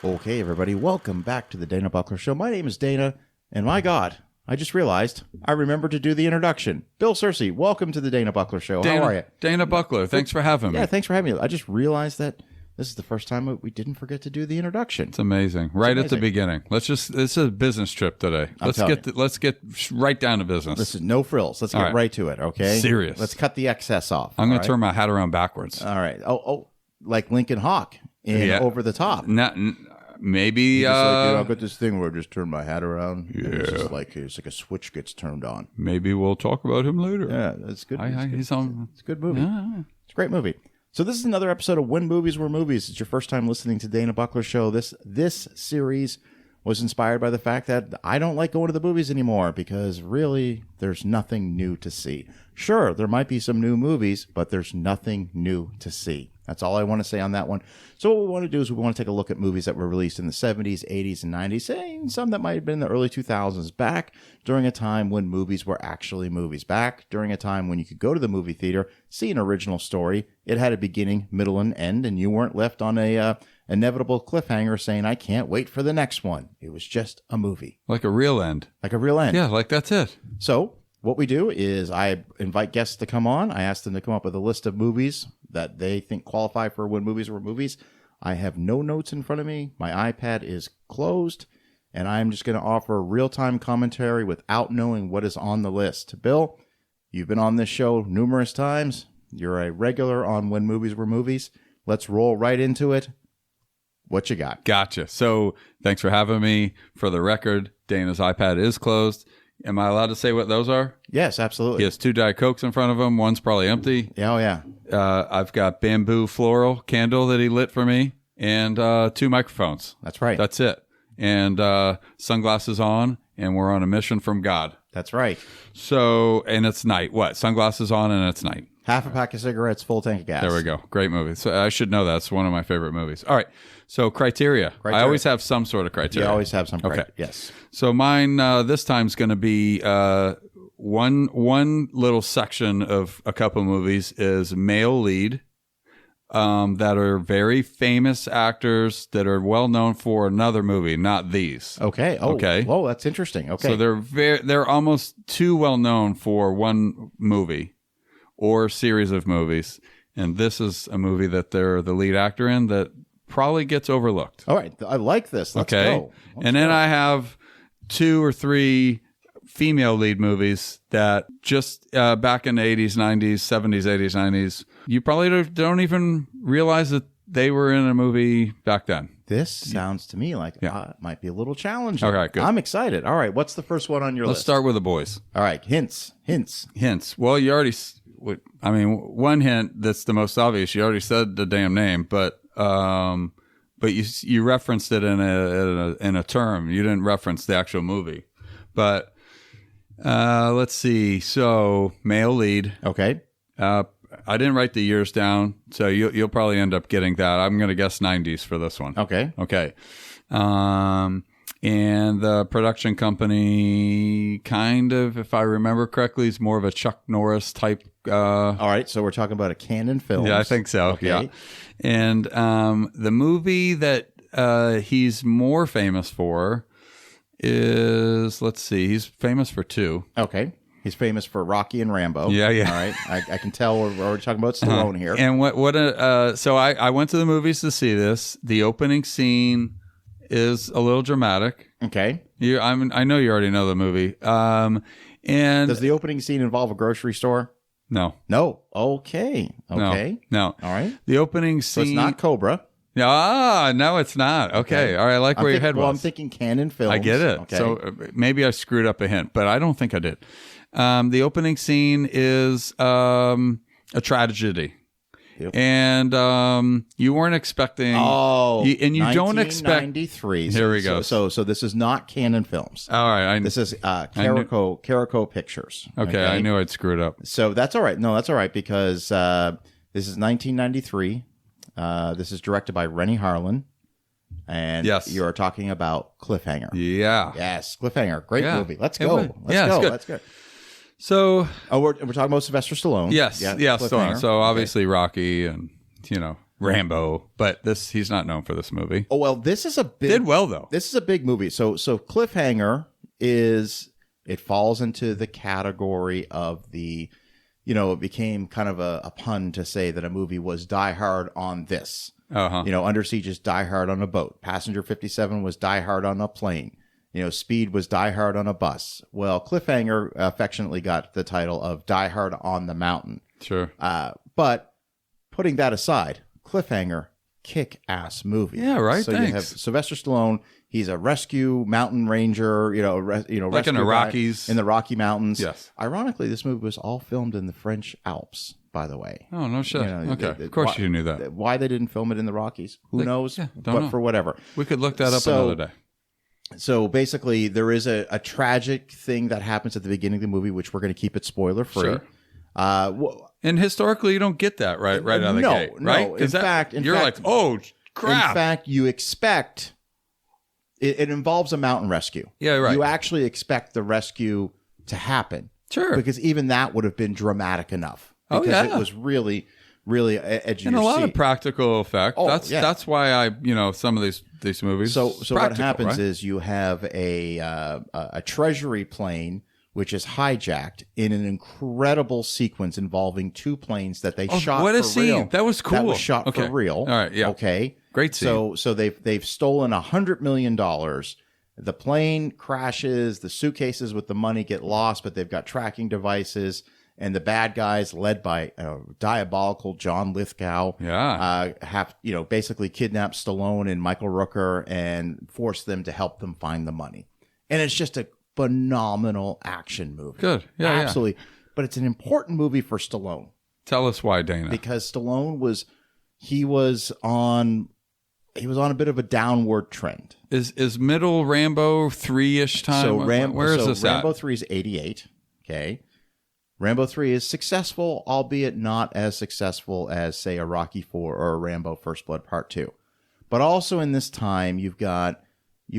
Okay, everybody, welcome back to the Dana Buckler Show. My name is Dana, and my God, I just realized I remembered to do the introduction. Bill Searcy, welcome to the Dana Buckler Show. How are you? Dana Buckler, thanks for having me. Yeah, thanks for having me. I just realized that this is the first time we didn't forget to do the introduction. It's amazing. At the beginning. It's a business trip today. Let's get right down to business. Listen, no frills. Let's get right to it, okay? Serious. Let's cut the excess off. I'm going to turn my hat around backwards. All right. Oh, like Lincoln Hawk in Over the Top. Maybe I've got this thing where I just turn my hat around. Yeah, it's like a switch gets turned on. Maybe we'll talk about him later. Yeah, that's good. It's a good movie. Yeah. It's a great movie. So this is another episode of When Movies Were Movies. It's your first time listening to Dana Buckler Show. This series was inspired by the fact that I don't like going to the movies anymore because really there's nothing new to see. Sure, there might be some new movies, but there's nothing new to see. That's all I want to say on that one. So what we want to do is we want to take a look at movies that were released in the 70s, 80s, and 90s, and some that might have been in the early 2000s, back during a time when movies were actually movies, back during a time when you could go to the movie theater, see an original story. It had a beginning, middle, and end, and you weren't left on a inevitable cliffhanger saying, I can't wait for the next one. It was just a movie. Like a real end. Like a real end. Yeah, like that's it. So what we do is I invite guests to come on. I ask them to come up with a list of movies that they think qualify for When Movies Were Movies. I have no notes in front of me. My iPad is closed, and I'm just going to offer real-time commentary without knowing what is on the list. Bill, you've been on this show numerous times. You're a regular on When Movies Were Movies. Let's roll right into it. What you got? Gotcha. So thanks for having me. For the record, Dana's iPad is closed. Am I allowed to say what those are? Yes, absolutely. He has 2 Diet Cokes in front of him. One's probably empty. Oh, yeah. I've got bamboo floral candle that he lit for me and 2 microphones. That's right. That's it. And sunglasses on, and we're on a mission from God. That's right. So, and it's night. What? Sunglasses on, and it's night. Half a pack of cigarettes, full tank of gas. There we go. Great movie. So I should know that. It's one of my favorite movies. All right. So criteria. I always have some sort of criteria. You always have some criteria. Okay. Yes. So mine this time's going to be one little section of a couple movies is male lead that are very famous actors that are well known for another movie, not these. Okay. Oh, okay. Whoa, that's interesting. Okay. So they're almost too well known for one movie or series of movies, and this is a movie that they're the lead actor in that probably gets overlooked. All right. I like this. Let's go. And then I have 2 or 3 female lead movies that just back in the 80s, 90s, 70s, 80s, 90s, you probably don't even realize that they were in a movie back then. This sounds to me like it might be a little challenging. Okay, good. I'm excited. All right. What's the first one on your list? Let's start with the boys. All right. Hints. Well, you already, one hint that's the most obvious, you already said the damn name, but you referenced it in a term. You didn't reference the actual movie. But let's see. So male lead. Okay. I didn't write the years down, so you'll probably end up getting that. I'm going to guess 90s for this one. Okay. And the production company, kind of, if I remember correctly, is more of a Chuck Norris type. All right, so we're talking about a Canon Films. Yeah, I think so. Okay. Yeah. And the movie that he's more famous for is, let's see, he's famous for 2. Okay. He's famous for Rocky and Rambo. Yeah. All right. I can tell we're talking about Stallone here. And so I went to the movies to see this. The opening scene is a little dramatic. Okay. I know you already know the movie. And does the opening scene involve a grocery store? No. Okay. No. All right. The opening scene. So it's not Cobra. No, it's not. Okay. All right. I like where your head was. Well, I'm thinking Canon Films. I get it. Okay. So maybe I screwed up a hint, but I don't think I did. The opening scene is a tragedy. Yep. And you weren't expecting. Oh, and you don't expect. 1993. Here we go. So this is not Canon Films. All right. This is Carico Pictures. Okay, I knew I'd screwed up. So that's all right. No, that's all right because this is 1993. This is directed by Rennie Harlan. And you are talking about Cliffhanger. Yeah. Yes, Cliffhanger. Great movie. Let's go. Let's go. So, we're talking about Sylvester Stallone. Yes, Stallone. So obviously Rocky and Rambo, but he's not known for this movie. Oh, well, this is a big... Did well, though. This is a big movie. So Cliffhanger is... It falls into the category of the... it became kind of a pun to say that a movie was Die Hard on this. Uh-huh. Under Siege is Die Hard on a boat. Passenger 57 was Die Hard on a plane. Speed was Die Hard on a bus. Well, Cliffhanger affectionately got the title of Die Hard on the Mountain. Sure. But putting that aside, Cliffhanger, kick-ass movie. Yeah, right. So Thanks. you have Sylvester Stallone. He's a rescue mountain ranger. Like rescue in the guy Rockies, in the Rocky Mountains. Yes. Ironically, this movie was all filmed in the French Alps. By the way. Oh, no shit. Okay. Of course you knew that. Why they didn't film it in the Rockies, who knows? Yeah, but know. For whatever. We could look that up another day. So basically, there is a tragic thing that happens at the beginning of the movie, which we're going to keep it spoiler free. Sure. And historically, you don't get that right out of the gate, right? No. In fact, you're like, oh, crap. In fact, you expect it involves a mountain rescue. Yeah, right. You actually expect the rescue to happen. Sure. Because even that would have been dramatic enough. Because it was really, really edgy. And a lot of practical effect. That's why some of these movies. So what happens is you have a treasury plane which is hijacked in an incredible sequence involving two planes that they shot. What a for scene! real. That was cool. That was shot for real. All right, yeah. Okay, great scene. So they've stolen $100 million. The plane crashes. The suitcases with the money get lost, but they've got tracking devices. And the bad guys, led by diabolical John Lithgow, have basically kidnapped Stallone and Michael Rooker and force them to help them find the money. And it's just a phenomenal action movie. Good, yeah, absolutely. Yeah. But it's an important movie for Stallone. Tell us why, Dana. Because Stallone was on a bit of a downward trend. Is middle Rambo 3-ish time? So where is this Rambo at? 3 is 88. Okay. Rambo 3 is successful, albeit not as successful as, say, a Rocky 4 or a Rambo First Blood Part 2. But also in this time, you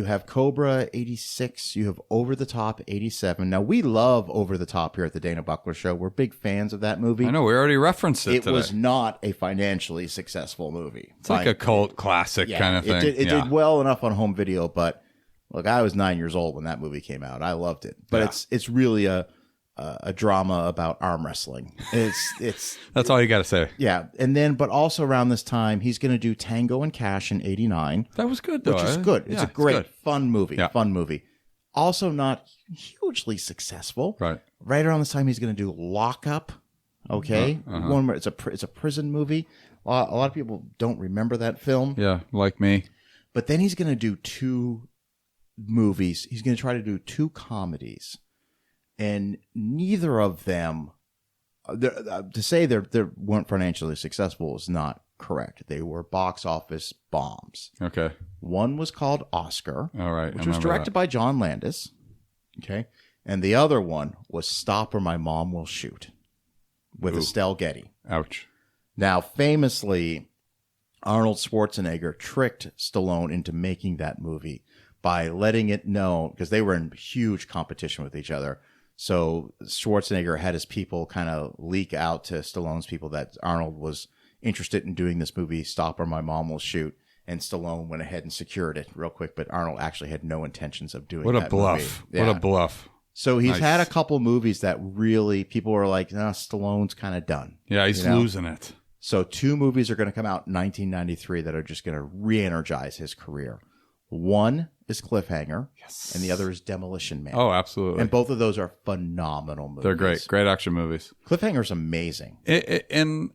have Cobra 86, you have Over the Top 87. Now, we love Over the Top here at the Dana Buckler Show. We're big fans of that movie. I know, we already referenced it today. It was not a financially successful movie. It's like a cult classic kind of thing. It did well enough on home video, but look, I was 9 years old when that movie came out. I loved it. But it's really a drama about arm wrestling. It's that's all you got to say. Yeah, and then but also around this time he's going to do Tango and Cash in '89. That was good, though. Which is good. It's a great fun movie. Yeah. Fun movie. Also not hugely successful. Right. Right around this time he's going to do Lock Up. Okay, one where it's a prison movie. A lot of people don't remember that film. Yeah, like me. But then he's going to do two movies. He's going to try to do two comedies. And neither of them, to say they weren't financially successful is not correct. They were box office bombs. Okay. One was called Oscar, all right, which was directed by John Landis. Okay. And the other one was Stop or My Mom Will Shoot with Estelle Getty. Ouch. Now, famously, Arnold Schwarzenegger tricked Stallone into making that movie by letting it know, because they were in huge competition with each other. So Schwarzenegger had his people kind of leak out to Stallone's people that Arnold was interested in doing this movie, Stop or My Mom Will Shoot. And Stallone went ahead and secured it real quick, but Arnold actually had no intentions of doing that. What a bluff. Yeah. What a bluff. So he's had a couple movies that really, people were like, no, Stallone's kind of done. Yeah, he's losing it. So two movies are going to come out in 1993 that are just going to re-energize his career. One is Cliffhanger, and the other is Demolition Man. Oh, absolutely. And both of those are phenomenal movies. They're great. Great action movies. Cliffhanger's amazing. And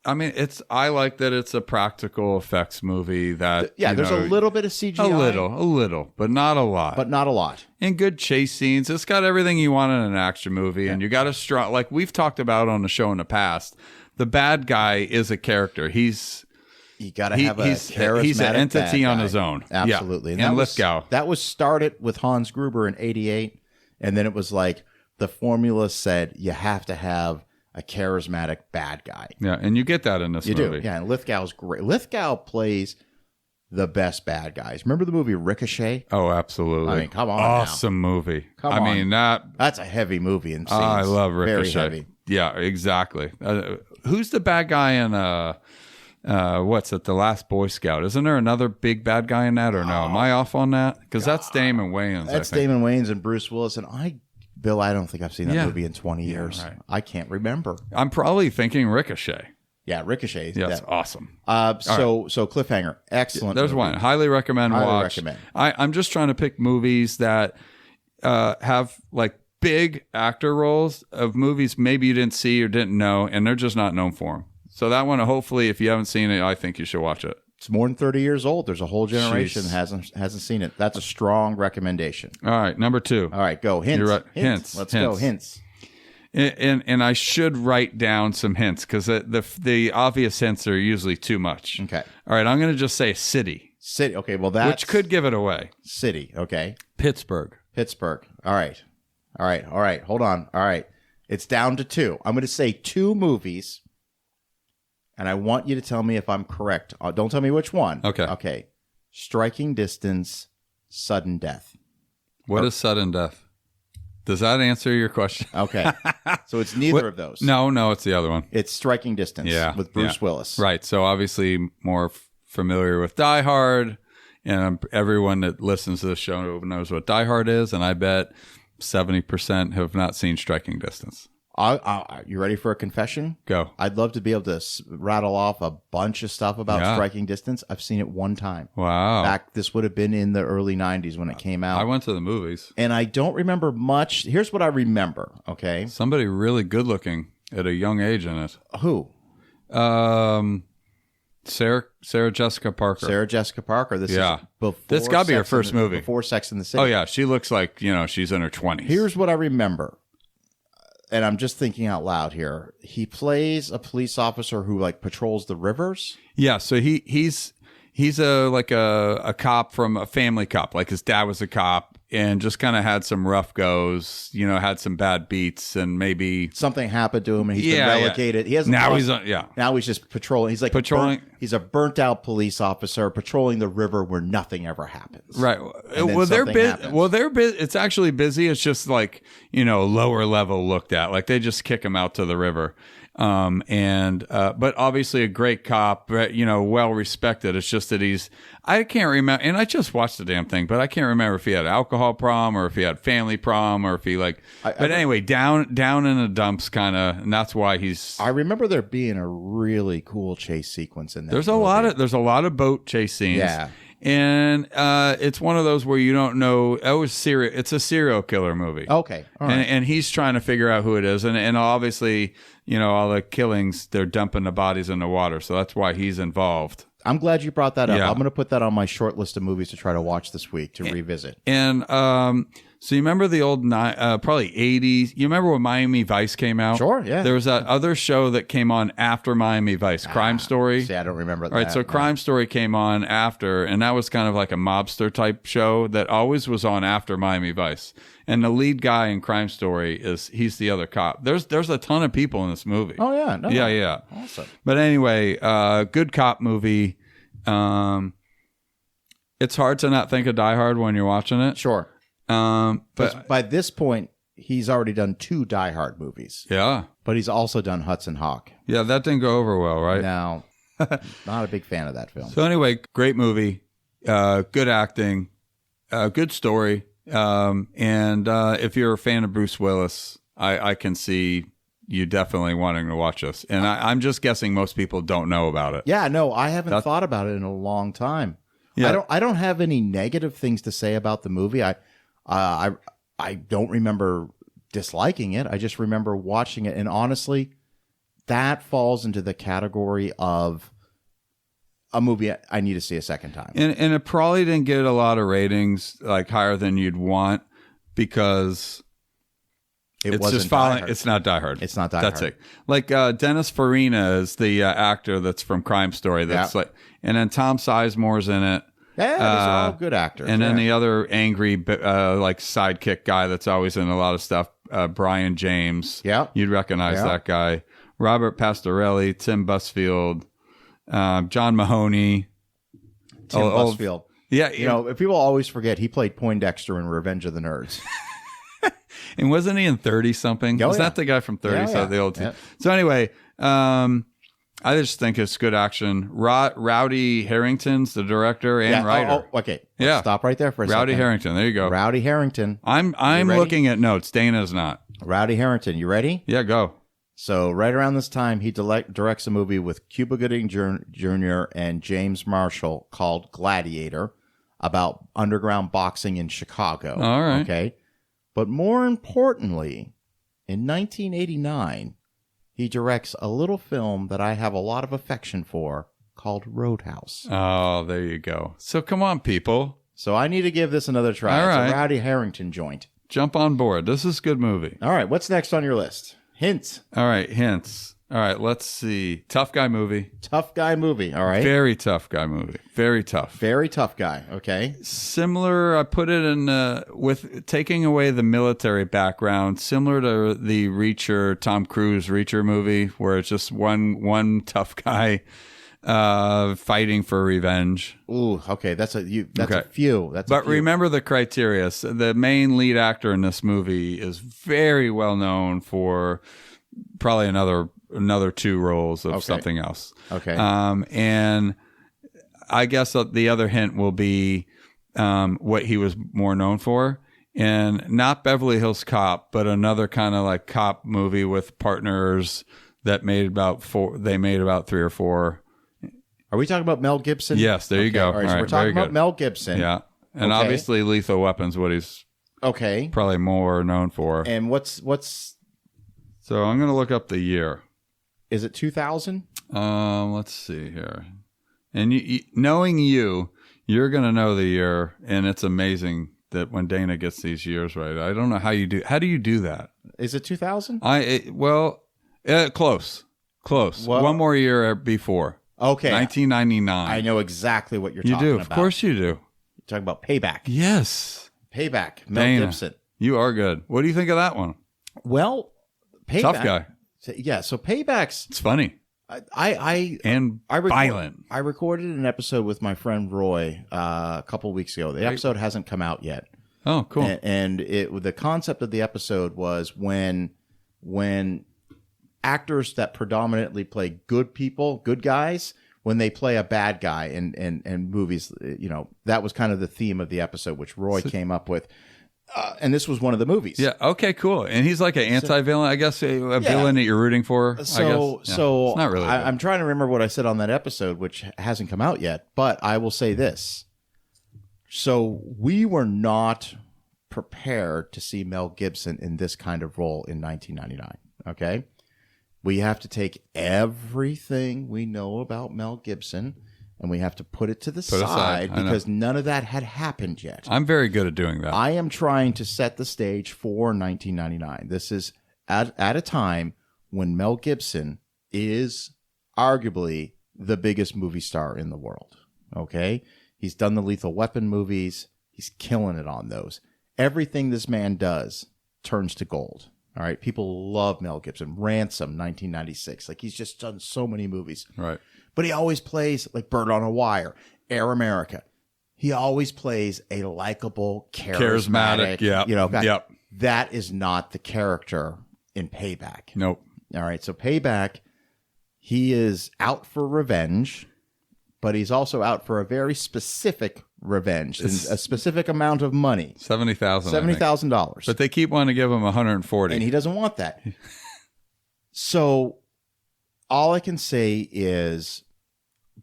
I mean, I like that it's a practical effects movie that... there's a little bit of CGI. A little, but not a lot. But not a lot. And good chase scenes. It's got everything you want in an action movie. And you got a strong... Like we've talked about on the show in the past, the bad guy is a character. You got to have a charismatic he's an entity on his own. Absolutely. Yeah. And Lithgow. That was started with Hans Gruber in 88. And then it was like the formula said you have to have a charismatic bad guy. Yeah, and you get that in this movie. You do. Yeah, and Lithgow's great. Lithgow plays the best bad guys. Remember the movie Ricochet? Oh, absolutely. I mean, come on. Awesome movie. Come on. I mean, that's a heavy movie in scenes. I love Ricochet. Very heavy. Yeah, exactly. Who's the bad guy in what's it? The Last Boy Scout. Isn't there another big bad guy in that, or no? Am I off on that? Because that's Damon Wayans. That's Damon Wayans and Bruce Willis. And Bill, I don't think I've seen that movie in 20 years. Right. I can't remember. I'm probably thinking Ricochet. Yeah, Ricochet. Yeah, that's awesome. So Cliffhanger, excellent. There's movie. one. Highly recommend. Watch. Recommend. I'm just trying to pick movies that have like big actor roles of movies maybe you didn't see or didn't know, and they're just not known for them. So that one, hopefully, if you haven't seen it, I think you should watch it. It's more than 30 years old. There's a whole generation hasn't seen it. That's a strong recommendation. All right, number 2. All right, go. Hints. You're right. Hints. Let's go. Hints. And I should write down some hints because the obvious hints are usually too much. Okay. All right, I'm going to just say city. City. Okay, well, that's... Which could give it away. City, okay. Pittsburgh. All right. Hold on. All right. It's down to 2. I'm going to say 2 movies, and I want you to tell me if I'm correct. Don't tell me which one. Okay. Striking Distance, Sudden Death. What is Sudden Death? Does that answer your question? Okay. So it's neither of those. No, it's the other one. It's Striking Distance with Bruce Willis. Right. So obviously more familiar with Die Hard, and everyone that listens to the show knows what Die Hard is, and I bet 70% have not seen Striking Distance. You ready for a confession? Go. I'd love to be able to rattle off a bunch of stuff about Striking Distance. I've seen it one time. Wow. This would have been in the early 90s when it came out. I went to the movies. And I don't remember much. Here's what I remember, okay? Somebody really good looking at a young age in it. Who? Sarah Jessica Parker. Sarah Jessica Parker. This is before This got to be her first movie. Before Sex and the City. Oh, yeah. She looks like, she's in her 20s. Here's what I remember. And I'm just thinking out loud here. He plays a police officer who like patrols the rivers. Yeah, so he's a cop from a family cop. Like his dad was a cop and just kind of had some rough goes, had some bad beats, and maybe something happened to him and he's been relegated. He hasn't now he's just patrolling. He's like patrolling. He's a burnt out police officer patrolling the river where nothing ever happens. Right. Well, they're busy. Well, they're busy. It's actually busy. It's just like, lower level looked at. Like they just kick him out to the river. But obviously a great cop, well respected. It's just that I can't remember, and I just watched the damn thing, but I can't remember if he had alcohol problem or if he had family problem or if he anyway, down in the dumps kind of, and that's why I remember there being a really cool chase sequence in there. There's a lot of boat chase scenes. Yeah. And it's one of those where you don't know. It's a serial killer movie. Okay, all right. And he's trying to figure out who it is, and obviously, all the killings, they're dumping the bodies in the water, so that's why he's involved. I'm glad you brought that up. Yeah. I'm going to put that on my short list of movies to try to watch this week to revisit. And so you remember the old probably 80s? You remember when Miami Vice came out? Sure, yeah. There was that other show that came on after Miami Vice, Crime Story. See, I don't remember that. All right, so Crime Story came on after, and that was kind of like a mobster type show that always was on after Miami Vice. And the lead guy in Crime Story he's the other cop. There's a ton of people in this movie. Oh yeah, yeah. Awesome. But anyway, good cop movie. It's hard to not think of Die Hard when you're watching it. Sure. But by this point, he's already done 2 Die Hard movies. Yeah. But he's also done Hudson Hawk. Yeah, that didn't go over well, right? No. Not a big fan of that film. So anyway, great movie, good acting, good story. And if you're a fan of Bruce Willis, I can see you definitely wanting to watch this. And I'm just guessing most people don't know about it. Yeah, no, I haven't thought about it in a long time. Yeah. I don't have any negative things to say about the movie. I don't remember disliking it. I just remember watching it, and honestly, that falls into the category of a movie I need to see a second time. And it probably didn't get a lot of ratings, like higher than you'd want, because it's just following. It's not Die Hard. It's not Die Hard. That's it. Like Dennis Farina is the actor that's from Crime Story. That's and then Tom Sizemore's in it. Yeah, these are all good actors. And then the other angry, like sidekick guy that's always in a lot of stuff, Brian James. Yeah, you'd recognize that guy. Robert Pastorelli, Tim Busfield, John Mahoney. Tim Busfield. Yeah, people always forget he played Poindexter in Revenge of the Nerds. And wasn't he in 30 something? Was that the guy from 30? The old team. Yeah. So anyway, I just think it's good action. Rowdy Harrington's the director and writer. Okay. Let's stop right there for a second. Rowdy Harrington. There you go. Rowdy Harrington. I'm looking at notes. Dana's not. Rowdy Harrington. You ready? Yeah, go. So right around this time, he directs a movie with Cuba Gooding Jr. and James Marshall called Gladiator about underground boxing in Chicago. All right. Okay. But more importantly, in 1989, he directs a little film that I have a lot of affection for called Roadhouse. Oh, there you go. So come on, people. So I need to give this another try. All right. It's a Rowdy Harrington joint. Jump on board. This is a good movie. All right. What's next on your list? Hints. All right. Hints. All right. Let's see. Tough guy movie. Tough guy movie. All right. Very tough guy movie. Very tough. Very tough guy. Okay. Similar. I put it in with taking away the military background, similar to the Reacher, Tom Cruise Reacher movie, where it's just one tough guy fighting for revenge. Ooh, okay. That's a few. But remember the criteria. So the main lead actor in this movie is very well known for probably another 2 roles of something else. Okay. And I guess the other hint will be what he was more known for. And not Beverly Hills Cop, but another kind of like cop movie with partners that made about 3 or 4. Are we talking about Mel Gibson? Yes, there you go. All right, so we're talking about Mel Gibson. Yeah. And obviously Lethal Weapon's what he's probably more known for. And what's So I'm going to look up the year. Is it 2000? Let's see here. And knowing you're going to know the year, and it's amazing that when Dana gets these years right. I don't know how you do. How do you do that? Is it 2000? Close. Well, one more year before. Okay. 1999. I know exactly what you're talking about. You do. Of course you do. You're talking about Payback. Yes. Payback. Mel Dana, Gibson. You are good. What do you think of that one? Well, Payback. Tough guy. Yeah, so Payback's... It's funny. I violent. I recorded an episode with my friend Roy a couple weeks ago. The episode hasn't come out yet. Oh, cool. And the concept of the episode was when actors that predominantly play good guys, when they play a bad guy in movies, that was kind of the theme of the episode, which Roy came up with. And this was one of the movies. Yeah. Okay. Cool. And he's like an anti-villain, I guess, a villain that you're rooting for. So it's not really. I'm trying to remember what I said on that episode, which hasn't come out yet. But I will say this: so we were not prepared to see Mel Gibson in this kind of role in 1999. Okay, we have to take everything we know about Mel Gibson, and we have to put it to the side because none of that had happened yet. I'm very good at doing that. I am trying to set the stage for 1999. This is at a time when Mel Gibson is arguably the biggest movie star in the world. Okay? He's done the Lethal Weapon movies. He's killing it on those. Everything this man does turns to gold. All right? People love Mel Gibson. Ransom, 1996. Like, he's just done so many movies. Right. But he always plays like Bird on a Wire, Air America. He always plays a likable, charismatic guy. Yep. That is not the character in Payback. Nope. All right. So Payback, he is out for revenge, but he's also out for a very specific revenge, and a specific amount of money. $70,000. But they keep wanting to give him $140. And he doesn't want that. So all I can say is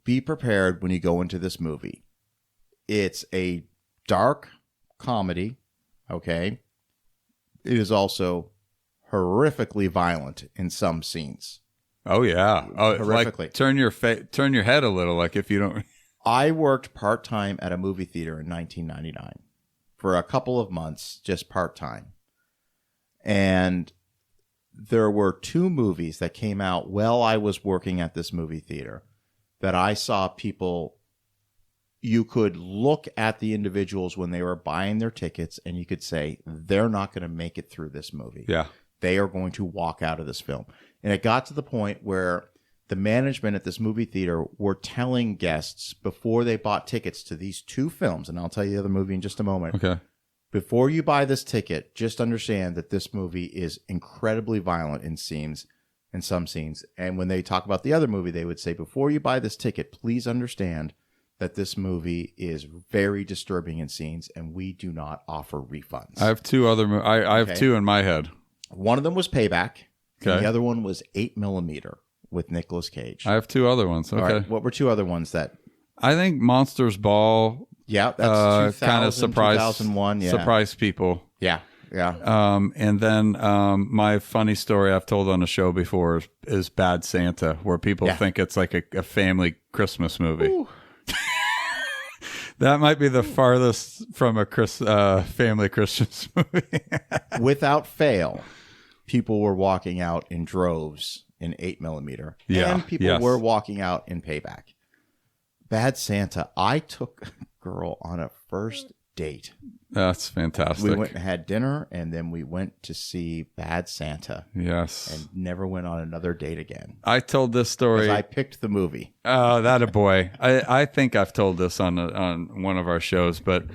be prepared when you go into this movie. It's a dark comedy, okay? It is also horrifically violent in some scenes. Oh, yeah. Oh, horrifically. Like turn your head a little, like if you don't... I worked part-time at a movie theater in 1999 for a couple of months, just part-time. And there were 2 movies that came out while I was working at this movie theater that I saw people, you could look at the individuals when they were buying their tickets and you could say, they're not going to make it through this movie. Yeah. They are going to walk out of this film. And it got to the point where the management at this movie theater were telling guests before they bought tickets to these 2 films, and I'll tell you the other movie in just a moment. Okay. Before you buy this ticket, just understand that this movie is incredibly violent in scenes. in some scenes. And when they talk about the other movie, they would say, before you buy this ticket, please understand that this movie is very disturbing in scenes, and we do not offer refunds. I have two other. I have two in my head. One of them was Payback, Okay. and the other one was 8mm with Nicolas Cage. I have two other ones. Okay. All right, what were two other ones that? I think Monsters Ball. Yeah, that's 2000, kind of surprised 2001. Yeah, surprised people. Yeah. And then my funny story I've told on the show before is Bad Santa, where people think it's like a family Christmas movie. Ooh. That might be the farthest from a family Christmas movie. Without fail, people were walking out in droves in 8mm. Yeah, And people were walking out in Payback. Bad Santa. I took a girl on a first date. That's fantastic. We went and had dinner, and then we went to see Bad Santa. Yes. And never went on another date again. I told this story. I picked the movie. Oh, that a boy. I think I've told this on one of our shows, but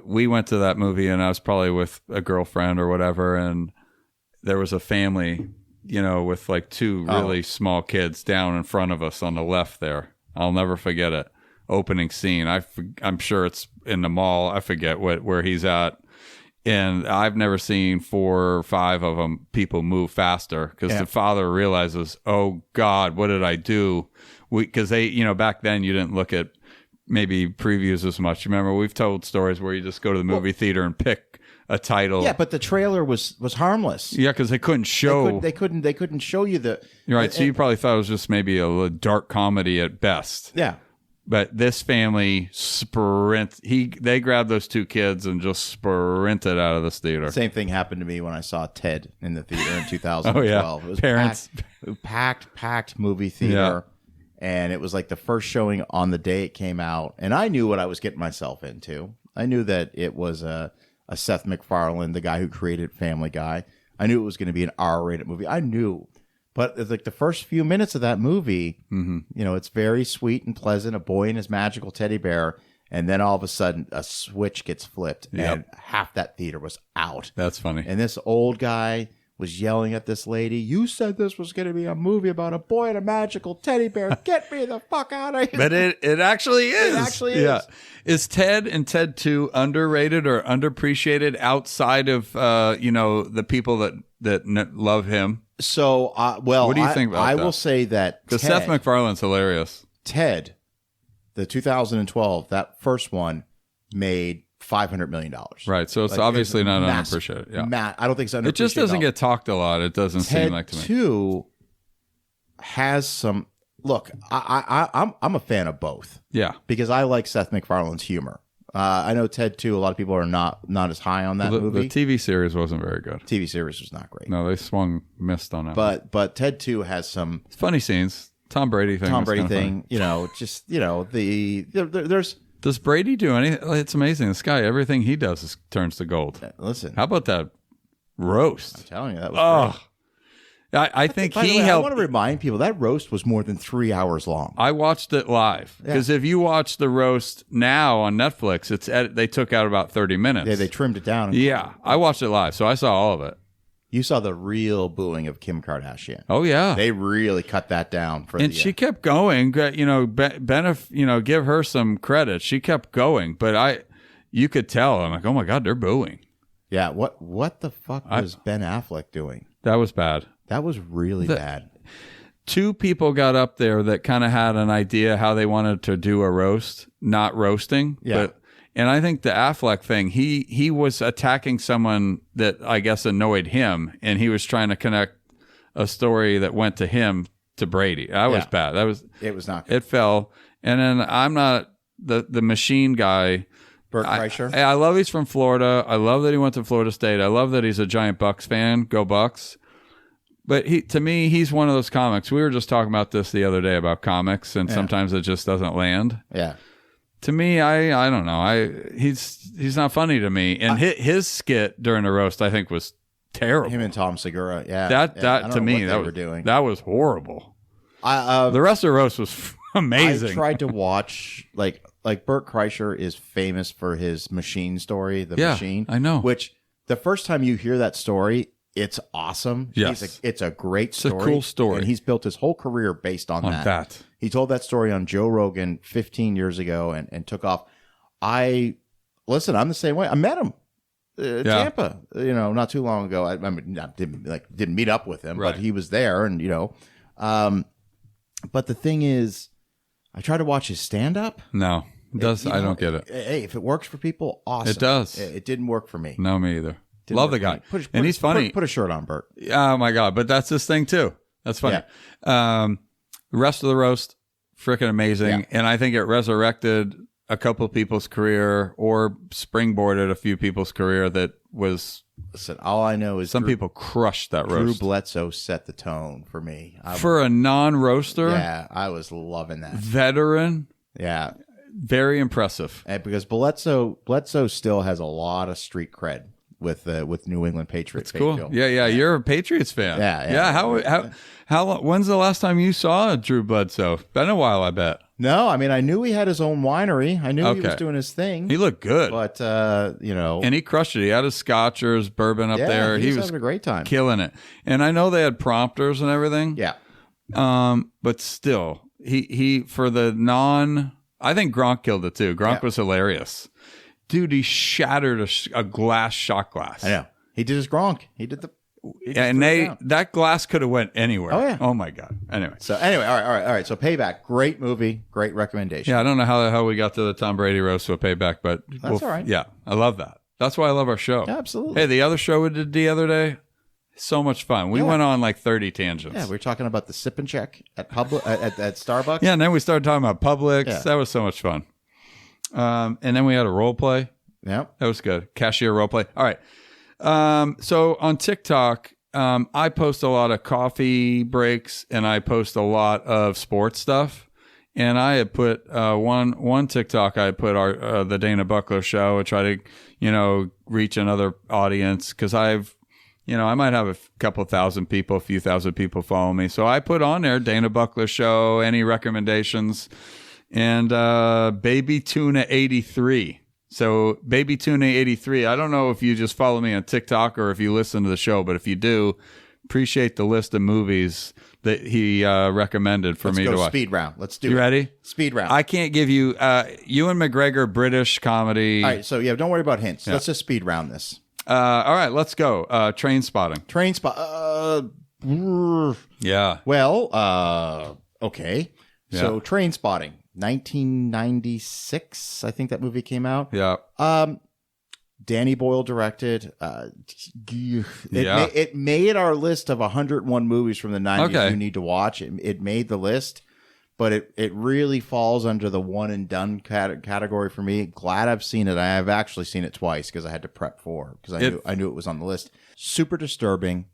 we went to that movie, and I was probably with a girlfriend or whatever, and there was a family, with like two really small kids down in front of us on the left there. I'll never forget it. Opening scene. I'm sure it's in the mall. I forget where he's at. And I've never seen 4 or 5 of them people move faster because the father realizes, oh God, what did I do? Because they, back then you didn't look at maybe previews as much. Remember, we've told stories where you just go to the movie theater and pick a title. Yeah, but the trailer was harmless. Yeah, because they couldn't show. They couldn't show you the. You're right. So you probably thought it was just maybe a dark comedy at best. Yeah. But this family they grabbed those 2 kids and just sprinted out of this theater. Same thing happened to me when I saw Ted in the theater in 2012. Oh, yeah. It was Parents. packed movie theater. Yeah. And it was like the first showing on the day it came out. And I knew what I was getting myself into. I knew that it was a Seth MacFarlane, the guy who created Family Guy. I knew it was going to be an R-rated movie. I knew. But it's like the first few minutes of that movie, it's very sweet and pleasant, a boy and his magical teddy bear, and then all of a sudden a switch gets flipped, and half that theater was out. That's funny. And this old guy was yelling at this lady, "You said this was going to be a movie about a boy and a magical teddy bear. Get me the fuck out of here." But it actually is. It actually is. Yeah. Is Ted and Ted 2 underrated or underappreciated outside of, the people that love him? So, what do you think about that? I will say that because Seth MacFarlane's hilarious. Ted, the 2012, that first one made $500 million. Right, so it's obviously not unappreciated. Yeah, I don't think it's underappreciated. It just doesn't get talked a lot. It doesn't seem like to me. Ted 2 has some. Look, I'm a fan of both. Yeah, because I like Seth MacFarlane's humor. I know Ted 2, a lot of people are not as high on that movie. The TV series wasn't very good. TV series was not great. No, they missed on it. But Ted 2 has some funny scenes. Tom Brady thing. There's. Does Brady do anything? It's amazing. This guy, everything he does turns to gold. Listen. How about that roast? I'm telling you, that was great. I think By the he way, helped. I want to remind people that roast was more than 3 hours long. I watched it live because if you watch the roast now on Netflix, they took out about 30 minutes. Yeah, they trimmed it down. Yeah, I watched it live, so I saw all of it. You saw the real booing of Kim Kardashian. Oh yeah, they really cut that down for. And she kept going. Give her some credit. She kept going, but you could tell. I'm like, oh my God, they're booing. Yeah, what the fuck was Ben Affleck doing? That was bad. That was really bad. 2 people got up there that kind of had an idea how they wanted to do a roast, not roasting. Yeah. And I think the Affleck thing, he was attacking someone that I guess annoyed him, and he was trying to connect a story that went to him to Brady. That was bad. It was not good. It fell. And then I'm not the machine guy. Bert Kreischer. I love he's from Florida. I love that he went to Florida State. I love that he's a giant Bucks fan. Go Bucks. But to me, he's one of those comics. We were just talking about this the other day about comics, and sometimes it just doesn't land. Yeah. To me, I don't know. He's not funny to me. And his skit during the roast, I think, was terrible. Him and Tom Segura. Yeah. That to me, that was horrible. The rest of the roast was amazing. I tried to watch like Bert Kreischer is famous for his machine story, The Machine. I know. Which the first time you hear that story, It's awesome. Yes. It's a great story. It's a cool story. And he's built his whole career based on that. He told that story on Joe Rogan 15 years ago and took off. I'm the same way. I met him. Tampa, not too long ago. I didn't meet up with him, right. but he was there, and but the thing is, I try to watch his stand up. No, I don't get it. Hey, if it works for people, awesome. It does. It didn't work for me. No, me either. Love the guy, and he's funny. Put a shirt on, Bert. Oh my god! But that's his thing too. That's funny. Yeah. The rest of the roast, freaking amazing, and I think it resurrected a couple of people's career or springboarded a few people's career that was. Listen, all I know is some people crushed that roast. Drew Bledsoe set the tone for me. For a non-roaster? Yeah, I was loving that. Veteran? Yeah. Very impressive. And because Bledsoe still has a lot of street cred with New England Patriots. That's cool. Yeah. You're a Patriots fan. Yeah. How when's the last time you saw Drew Bledsoe? Been a while, I bet. No, I mean, I knew he had his own winery. I knew he was doing his thing. He looked good. But, And he crushed it. He had his scotch or his bourbon up there. He was having a great time. Killing it. And I know they had prompters and everything. Yeah. But still, he for the I think Gronk killed it too. Gronk was hilarious. Dude, he shattered a glass shot glass. I know. He did his Gronk. He did the... And that glass could have went anywhere. Oh yeah. Oh my god. Anyway. All right. So Payback, great movie, great recommendation. Yeah, I don't know how the hell we got to the Tom Brady roast with Payback, but that's all right. Yeah, I love that. That's why I love our show. Yeah, absolutely. Hey, the other show we did the other day, so much fun. We went on like 30 tangents. Yeah, we were talking about the sip and check at at Starbucks. Yeah, and then we started talking about Publix. Yeah. That was so much fun. And then we had a role play. Yeah, that was good. Cashier role play. All right. So on TikTok. I post a lot of coffee breaks and I post a lot of sports stuff. And I had put one TikTok. I put the Dana Buckler Show. I try to reach another audience because I might have a couple thousand people, a few thousand people follow me. So I put on there Dana Buckler Show. Any recommendations? And Baby Tuna 83. So Baby Tuna 83, I don't know if you just follow me on TikTok or if you listen to the show, but if you do, appreciate the list of movies that he recommended for me to watch. Speed round. Let's do it. You ready? Speed round. I can't give you Ewan McGregor British comedy. All right, so don't worry about hints. Yeah. Let's just speed round this. All right, let's go. Train Spotting. Yeah. Well, okay. Yeah. So Train Spotting. 1996, I think that movie came out. Yeah. Danny Boyle directed. It made our list of 101 movies from the 90s you need to watch. It made the list, but it really falls under the one and done category for me. Glad I've seen it. I have actually seen it twice because I had to prep for it because I knew it was on the list. Super disturbing.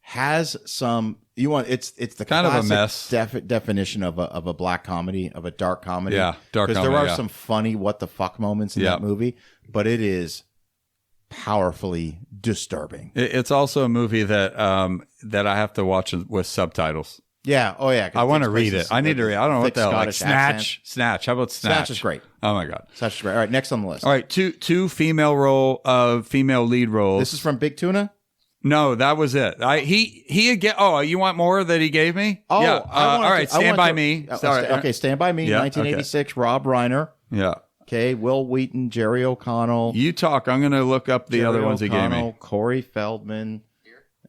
Has some it's the kind of a mess definition of a black comedy, of a dark comedy. Yeah, dark comedy. Because there are some funny what the fuck moments in that movie, but it is powerfully disturbing. It's also a movie that I have to watch with subtitles. Yeah. Oh yeah. I want to read it. I need to read. I don't know what the hell. Like Snatch. Snatch. How about Snatch? Snatch is great. Oh my god. Snatch is great. All right. Next on the list. All right. Two female lead roles. This is from Big Tuna. No, that was it. He again. Oh, you want more that he gave me? Oh, yeah. All right. Stand by Me. Sorry. Okay. Stand by Me. Yeah, 1986. Okay. Rob Reiner. Yeah. Okay. Will Wheaton. Jerry O'Connell. You talk. I'm going to look up the other ones he gave me. Corey Feldman.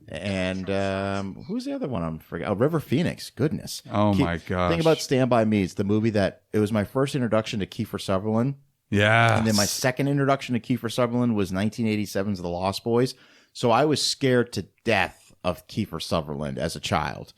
And who's the other one? I'm forgetting. Oh, River Phoenix. Goodness. Oh my gosh. Think about Stand by Me. It's the movie that it was my first introduction to Kiefer Sutherland. Yeah. And then my second introduction to Kiefer Sutherland was 1987's The Lost Boys. So I was scared to death of Kiefer Sutherland as a child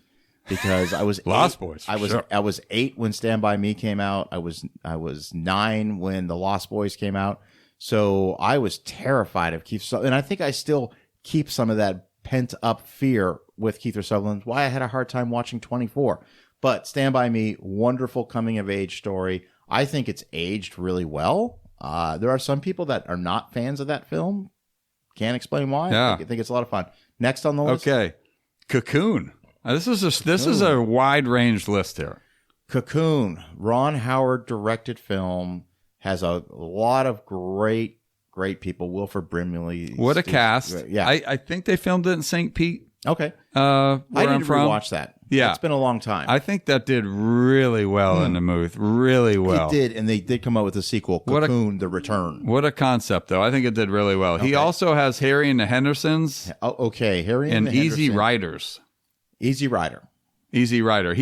because I was Lost Boys. I was 8 when Stand by Me came out. I was 9 when The Lost Boys came out. So I was terrified of Kiefer Sutherland, and I think I still keep some of that pent up fear with Kiefer Sutherland. Why I had a hard time watching 24. But Stand by Me, wonderful coming of age story. I think it's aged really well. There are some people that are not fans of that film. Can't explain why. Yeah. I think it's a lot of fun. Next on the list. Okay. Cocoon. This is a wide range list here. Cocoon. Ron Howard directed film. Has a lot of great great people. Wilford Brimley. What a cast. Yeah. I think they filmed it in St. Pete. Okay. Where I need I'm to from. rewatch that. Yeah. It's been a long time. I think that did really well in the movie. Really well. It did, and they did come out with a sequel, Cocoon: The Return. What a concept, though. I think it did really well. He also has Harry and the Hendersons. Oh, okay. Harry and the Easy Henderson. Riders. Easy Rider. Easy Rider.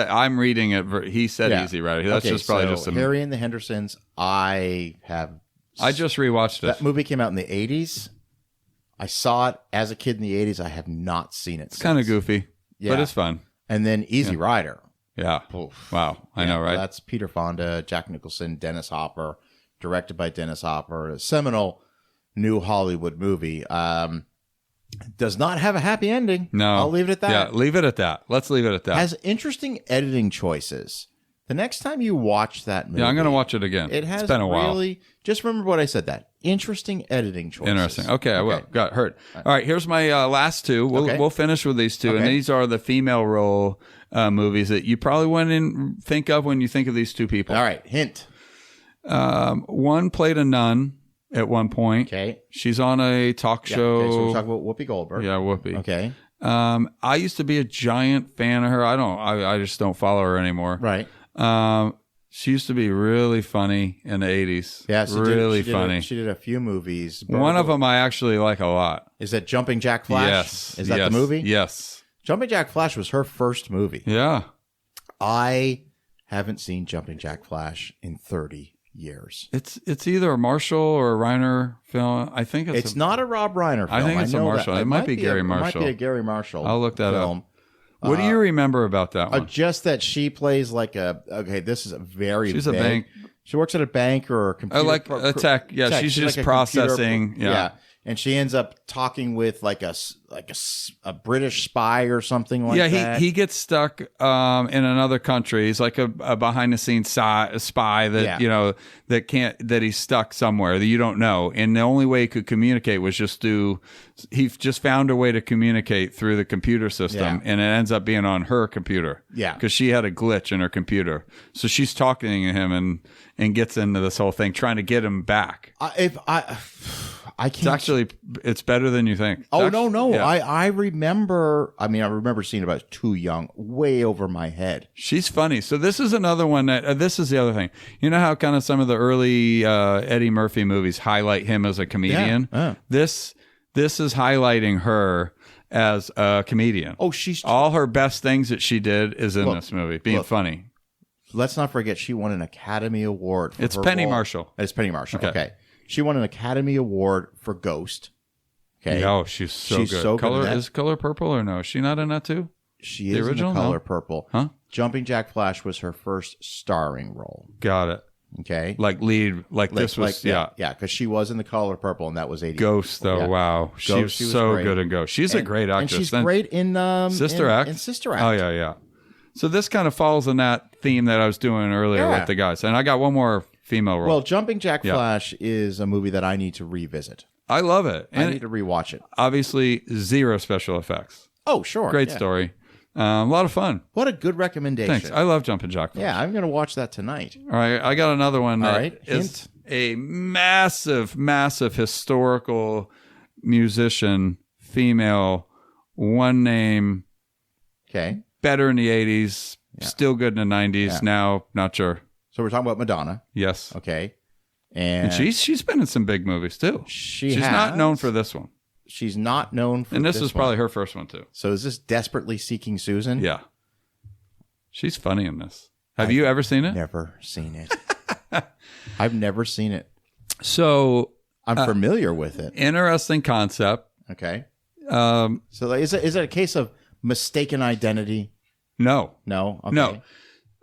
I'm reading it. He said Easy Rider. That's just probably just a Harry and the Hendersons. I just rewatched it. That movie came out in the 80s. I saw it as a kid in the 80s. I have not seen it. It's kind of goofy, but it's fun. And then Easy Rider. Yeah. Oof. Wow. I know, right? That's Peter Fonda, Jack Nicholson, Dennis Hopper, directed by Dennis Hopper. A seminal new Hollywood movie. Does not have a happy ending. No. I'll leave it at that. Yeah, leave it at that. Let's leave it at that. Has interesting editing choices. The next time you watch that movie. Yeah, I'm going to watch it again. It has it's been a while. Just remember what I said, that interesting editing choices. Interesting. Okay, I will. Got hurt. All right, here's my last two. We'll finish with these two. And these are the female role movies that you probably wouldn't think of when you think of these two people. All right, hint. One played a nun at one point. Okay. She's on a talk show. Okay, so we're talking about Whoopi Goldberg. Yeah, Whoopi. Okay. I used to be a giant fan of her. I just don't follow her anymore. Right. She used to be really funny in the 80s. Yeah, really funny. She did a few movies. One of them I actually like a lot. Is that Jumping Jack Flash? Yes. Is that the movie? Yes. Jumping Jack Flash was her first movie. Yeah. I haven't seen Jumping Jack Flash in 30 years. It's either a Marshall or a Reiner film. I think it's not a Rob Reiner film. I think it's a Marshall. It might be Gary Marshall. It might be a Gary Marshall. I'll look that film. up. What do you remember about that one? Just that she plays like this is a very She's big, a bank. She works at a bank or a computer. Like a tech. Yeah, tech. she's just like processing. Yeah. And she ends up talking with like a British spy or something like that. Yeah, he gets stuck in another country. He's like a behind the scenes spy that that he's stuck somewhere that you don't know. And the only way he could communicate was he just found a way to communicate through the computer system, and it ends up being on her computer. Yeah, because she had a glitch in her computer, so she's talking to him and gets into this whole thing, trying to get him back. I can't. It's better than you think. No. Yeah. I remember seeing it about too young, way over my head. She's funny. So this is another one this is the other thing. You know how kind of some of the early Eddie Murphy movies highlight him as a comedian? Yeah. This is highlighting her as a comedian. All her best things that she did is in this movie, being funny. Let's not forget she won an Academy Award for It's Penny Marshall. It's Penny Marshall. Okay. She won an Academy Award for Ghost. Okay. Oh, she's so good. So color is Color Purple or no? Is she not in that too? She is in the Color Purple. Huh? Jumping Jack Flash was her first starring role. Got it. Okay. Like lead, this was yeah, because she was in the Color Purple, and that was 80. Ghost though, yeah. Wow, she was so good in Ghost. She's a great actress. And she's great in Sister Act. In Sister Act. Oh yeah. So this kind of falls in that theme that I was doing earlier with the guys, and I got one more female role. Well, Jumping Jack Flash is a movie that I need to revisit. I love it. I need to rewatch it. Obviously, zero special effects. Oh, sure. Great story. A lot of fun. What a good recommendation. Thanks. I love Jumping Jack Flash. Yeah, I'm going to watch that tonight. All right. I got another one. All right. Is a massive, massive historical musician, female, one name. Okay. Better in the 80s, still good in the 90s. Now, not sure. So we're talking about Madonna. Yes. Okay. And she's been in some big movies too. She's not known for this one. She's not known for this one. And this was probably her first one too. So is this Desperately Seeking Susan? Yeah. She's funny in this. Have you ever seen it? Never seen it. I've never seen it. So I'm familiar with it. Interesting concept. Okay. So is it a case of mistaken identity? No. Okay.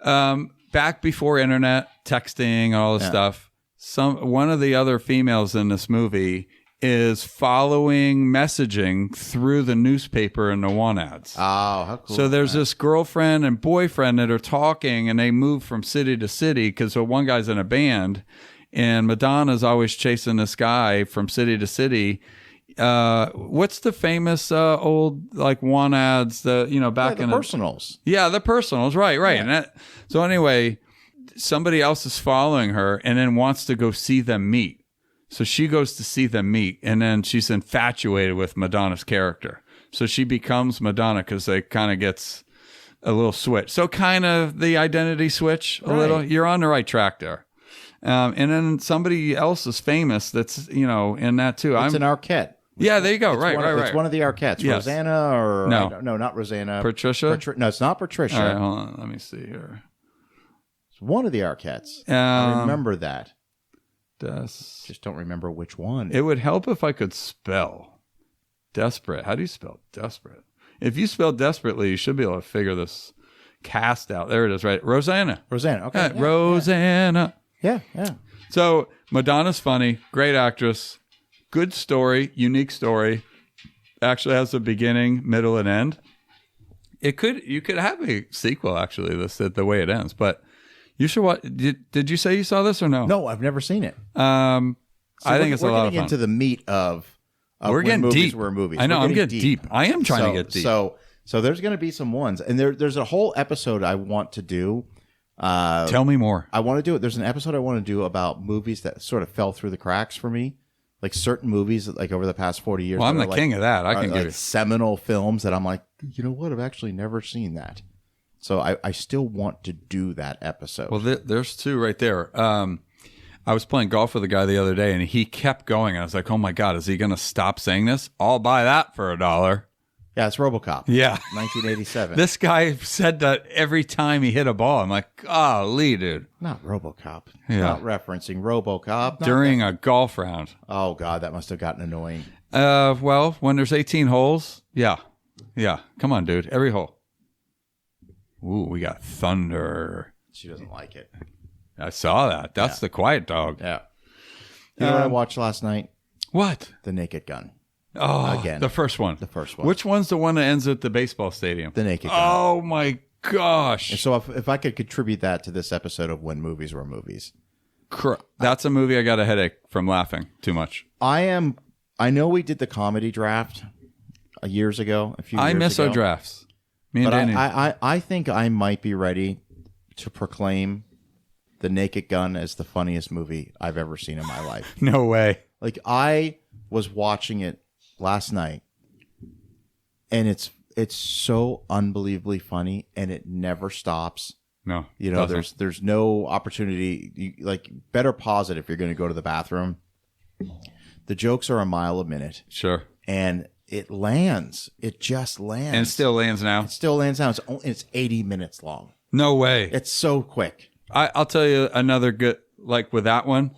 No. Back before internet, texting, and all this stuff, one of the other females in this movie is following messaging through the newspaper and the want ads. Oh, how cool. So there's this girlfriend and boyfriend that are talking, and they move from city to city because one guy's in a band, and Madonna's always chasing this guy from city to city. What's the famous old like want ads back in the personals? The personals, right. Yeah. And so anyway, somebody else is following her and then wants to go see them meet. So she goes to see them meet, and then she's infatuated with Madonna's character. So she becomes Madonna because they kind of gets a little switch. So kind of the identity switch a little. You're on the right track there. And then somebody else is famous that's, in that too. It's an Arquette. Yeah, there you go. Right. It's one of the Arquettes. Yes. Rosanna or... No, not Rosanna. Patricia? No, it's not Patricia. All right, hold on. Let me see here. It's one of the Arquettes. I remember that. Just don't remember which one. It would help if I could spell desperate. How do you spell desperate? If you spell desperately, you should be able to figure this cast out. There it is, right? Rosanna. Okay. Yeah, Rosanna. Yeah. So Madonna's funny, great actress, good story, unique story. Actually has a beginning, middle, and end. You could have a sequel actually. The way it ends, but you should watch. Did you say you saw this or no? No, I've never seen it. I think it's a lot of fun. We're getting into the meat of we're getting movies deep. were movies. I know. I'm getting deep. I am trying to get deep. So there's going to be some ones, and there's a whole episode I want to do. Tell me more. I want to do it. There's an episode I want to do about movies that sort of fell through the cracks for me, like certain movies like over the past 40 years. Well, I'm the king of that. I can give you seminal films that I'm like, you know what? I've actually never seen that. So I still want to do that episode. Well, there's two right there. I was playing golf with a guy the other day, and he kept going. I was like, oh, my God, is he going to stop saying this? I'll buy that for $1. Yeah, it's RoboCop. Yeah. 1987. This guy said that every time he hit a ball. I'm like, golly, dude. Not RoboCop. Yeah. Not referencing RoboCop. During a golf round. Oh, God, that must have gotten annoying. Well, when there's 18 holes, yeah. Come on, dude. Every hole. Ooh, we got thunder. She doesn't like it. I saw that. That's the quiet dog. Yeah. You know what I watched last night? What? The Naked Gun. Oh, again. The first one. Which one's the one that ends at the baseball stadium? The Naked Gun. Oh, my gosh. And so if I could contribute that to this episode of When Movies Were Movies. That's a movie I got a headache from laughing too much. I know we did the comedy draft years ago, a few years ago. I miss our drafts. Me and Danny. I think I might be ready to proclaim The Naked Gun as the funniest movie I've ever seen in my life. No way. Like, I was watching it last night, and it's so unbelievably funny, and it never stops. No, there's no opportunity. Better pause it if you're going to go to the bathroom. The jokes are a mile a minute. Sure. And it lands. It just lands. And it still lands now. It still lands now. It's 80 minutes long. No way. It's so quick. I'll tell you another good, like with that one,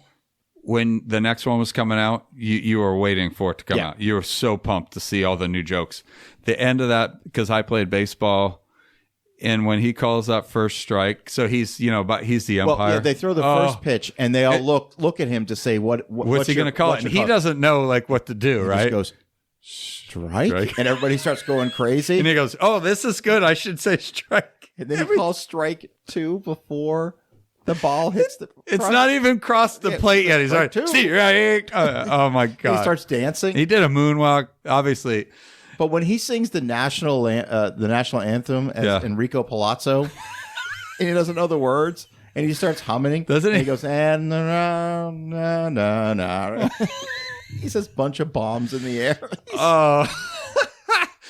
when the next one was coming out, you were waiting for it to come out. You were so pumped to see all the new jokes. The end of that, because I played baseball, and when he calls up first strike, so he's but he's the umpire. Well, they throw the first pitch, and they all look at him to say what's he going to call it? And he doesn't know what to do, right? He just goes strike, and everybody starts going crazy. And he goes, "Oh, this is good. I should say strike." And then he calls strike 2 before the ball hits the. It's not even crossed the plate yet. He's like, right. Oh my God! He starts dancing. He did a moonwalk, obviously. But when he sings the national anthem as Enrico Palazzo, and he doesn't know the words, and he starts humming, doesn't he? And he goes, and na. He says bunch of bombs in the air. Oh.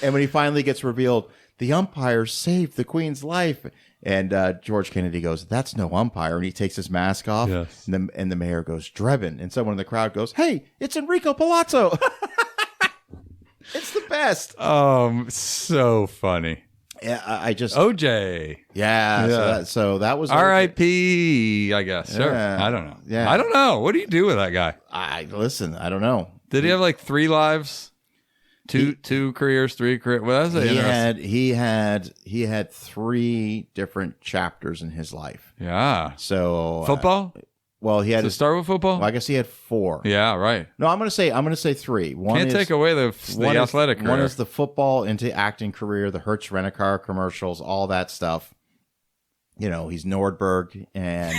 And when he finally gets revealed, the umpire saved the Queen's life. And George Kennedy goes, that's no umpire. And he takes his mask off. Yes. And the mayor goes, Drebin. And someone in the crowd goes, hey, it's Enrico Palazzo. It's the best. Oh, so funny. Yeah, I just... OJ. Yeah. So that was... R.I.P., I guess. Sure. I don't know. Yeah. I don't know. What do you do with that guy? I don't know. Did he have like 3 lives? Two careers, 3 careers. Well, that's interesting. He had 3 different chapters in his life. Yeah. So football. Well, he had to start with football. Well, I guess he had 4. Yeah, right. No, I'm gonna say 3. One can't take away the athletic career. One is the football into acting career, the Hertz Rent-A-Car commercials, all that stuff. He's Nordberg, and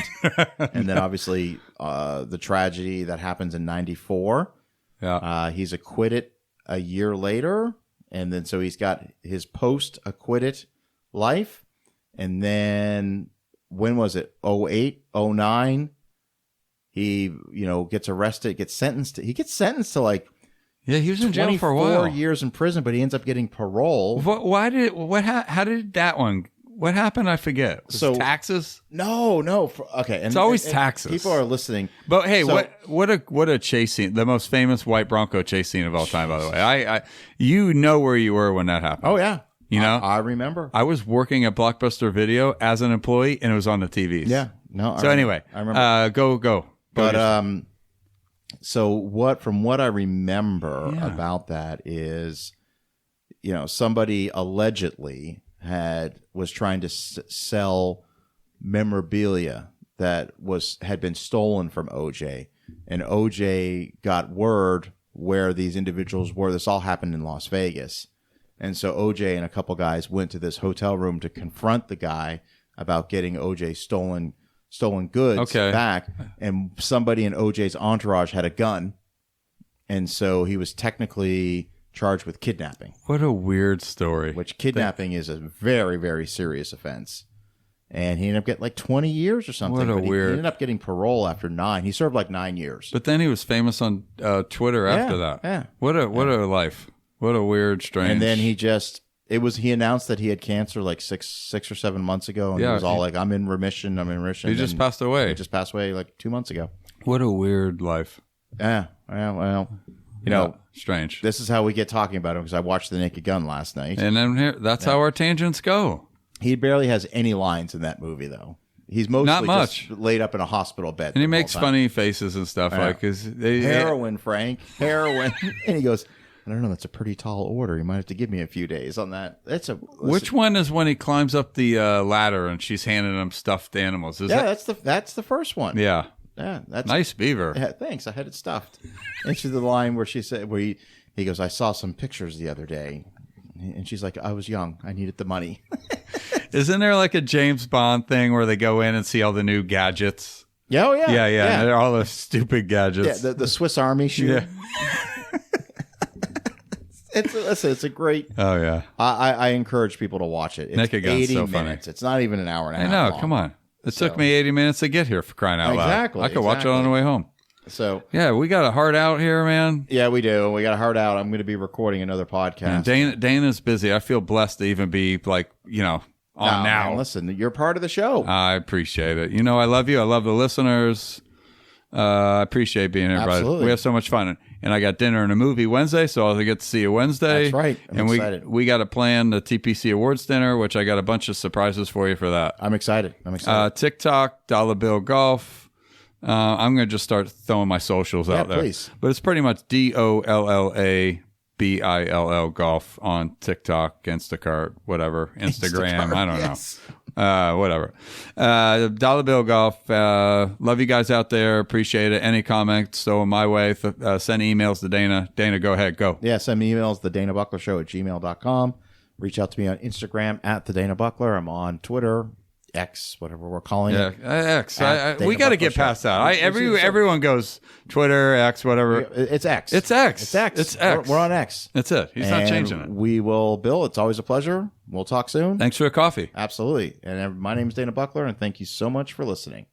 and then obviously the tragedy that happens in '94. Yeah. He's acquitted a year later, and then so he's got his post-acquitted life, and then when was it? 08, 09. He, gets arrested, gets sentenced. He gets sentenced to like Yeah, he was in jail for a while. 24 years in prison, but he ends up getting parole. How did that one? What happened? I forget. Was it taxes? No. Okay, and it's always taxes. People are listening. But hey, what a chase scene! The most famous white Bronco chase scene of all time. By the way, I where you were when that happened. Oh yeah, I remember. I was working at Blockbuster Video as an employee, and it was on the TVs. Yeah, no. Anyway, I remember. Go. But so from what I remember about that is, somebody allegedly was trying to sell memorabilia that had been stolen from OJ, and OJ got word where these individuals were. This all happened in Las Vegas, and so OJ and a couple guys went to this hotel room to confront the guy about getting OJ stolen goods back, and somebody in OJ's entourage had a gun, and so he was technically charged with kidnapping. What a weird story. Which kidnapping is a very, very serious offense. And he ended up getting like 20 years or something. He ended up getting parole after 9. He served like 9 years. But then he was famous on Twitter after that. Yeah. What a life. What a weird, strange. And then he announced that he had cancer like six or 7 months ago, and he was all like, I'm in remission. He just passed away. He just passed away like 2 months ago. What a weird life. Yeah. Well, strange. This is how we get talking about him, because I watched The Naked Gun last night. And then that's how our tangents go. He barely has any lines in that movie, though. He's mostly not much. Just laid up in a hospital bed. And he makes funny faces and stuff heroin, Frank, heroin. And he goes, I don't know, that's a pretty tall order. You might have to give me a few days on that. Which one is when he climbs up the ladder and she's handing him stuffed animals? That's the first one. Yeah. Yeah, that's nice beaver. Yeah, thanks. I had it stuffed. And she's the line where he goes, I saw some pictures the other day, and she's like, I was young. I needed the money. Isn't there like a James Bond thing where they go in and see all the new gadgets? Yeah, oh yeah, yeah. They're all the stupid gadgets. Yeah, the Swiss Army shoe. Yeah. It's a great. Oh yeah. I encourage people to watch it. It's Naked Gun's 80 so minutes. funny. It's not even an hour and a half. I know. Long. Come on. It took me 80 minutes to get here, for crying out loud. Exactly. I could watch it on the way home. So yeah, we got a heart out here, man. Yeah, we do. We got a heart out. I'm going to be recording another podcast. And Dana's busy. I feel blessed to even be like, on now. Man, listen, you're part of the show. I appreciate it. I love you. I love the listeners. I appreciate being here, Absolutely. brother. We have so much fun. And I got dinner and a movie Wednesday, so I'll get to see you Wednesday. That's right. I'm excited. We got to plan the TPC Awards dinner, which I got a bunch of surprises for you for that. I'm excited. TikTok, Dollar Bill Golf. I'm going to just start throwing my socials out there. Please. But it's pretty much DOLLABILL Golf on TikTok, Instacart, whatever, Instagram. I don't know. Whatever. Dollar Bill Golf. Love you guys out there. Appreciate it. Any comments, throw them my way. Send emails to Dana. Dana, go ahead. Go. Yeah, send me emails, thedanabucklershow@gmail.com. Reach out to me on Instagram @thedanabuckler. I'm on Twitter, X, whatever we're calling it. X. We got to get past that. Everyone goes Twitter, X, whatever. It's X. It's X. It's X. It's X. We're on X. That's it. He's not changing it. We will, Bill. It's always a pleasure. We'll talk soon. Thanks for the coffee. Absolutely. And my name is Dana Buckler, and thank you so much for listening.